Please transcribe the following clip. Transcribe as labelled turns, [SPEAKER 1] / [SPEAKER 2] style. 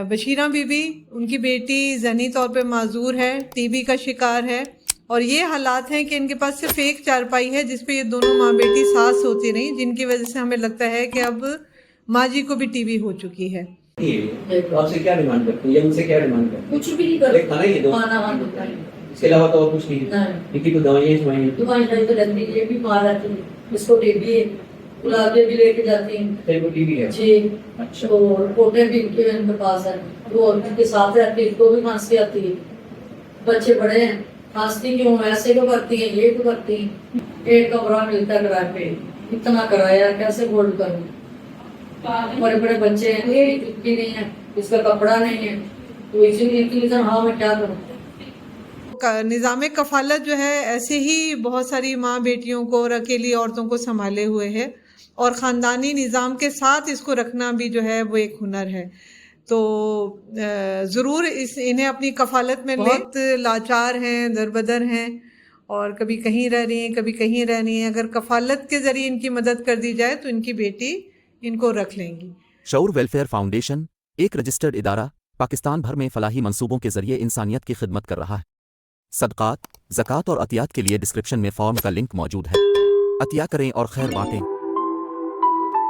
[SPEAKER 1] बशीरा बीबी, उनकी बेटी ज़हनी तौर पे माजूर है, टीबी का शिकार है और ये हालात हैं कि इनके पास सिर्फ एक चारपाई है जिस पे ये दोनों माँ बेटी साथ सोती रही, जिनकी वजह से हमें लगता है कि अब माँ जी को भी टीबी हो चुकी है।
[SPEAKER 2] आपसे क्या डिमांड करती है? उनसे क्या डिमांड करती है?
[SPEAKER 3] कुछ भी नहीं करते,
[SPEAKER 2] खाना ही दो,
[SPEAKER 3] खाना
[SPEAKER 2] इसके अलावा तो और कुछ नहीं। लेकिन तो दवाइयाँ
[SPEAKER 3] तो लगती है, भी मार आती है, इसको टीबी है, गुलाबे भी लेके जाती हैं
[SPEAKER 2] टीबी है
[SPEAKER 3] जी। अच्छा, तो रिपोर्टें भी इनके पास है, वो उनके साथ रहती है, इसको भी खांसी आती है, बच्चे बड़े हैं, खांसती क्यों, ऐसे क्यों करती है, ये क्यों करती है, पेट का बुरा मिलता है किराए पे, इतना कराया कैसे होल्ड करूँ, बड़े बड़े बच्चे हैं, ये छुट्टी नहीं है, इसका कपड़ा नहीं है, तो इसीलिए हाँ मैं क्या करूँ।
[SPEAKER 1] निज़ाम कफ़ालत जो है ऐसे ही बहुत सारी माँ बेटियों को और अकेली औरतों को संभाले हुए है और ख़ानदानी निज़ाम के साथ इसको रखना भी जो है वो एक हुनर है। तो ज़रूर इन्हें अपनी कफ़ालत में बहुत लाचार हैं, दरबदर हैं और कभी कहीं रह रही हैं, कभी कहीं रह रही हैं। अगर कफ़ालत के ज़रिए इनकी मदद कर दी जाए तो इनकी बेटी इनको रख लेंगी।
[SPEAKER 4] शऊर वेलफेयर फाउंडेशन एक रजिस्टर्ड इदारा पाकिस्तान भर में फलाही मंसूबों के जरिए इंसानियत की खिदमत कर रहा है। सदक़ात, ज़कात और अतियात के लिए डिस्क्रिप्शन में फॉर्म का लिंक मौजूद है। अतिया करें और खैर बांटें।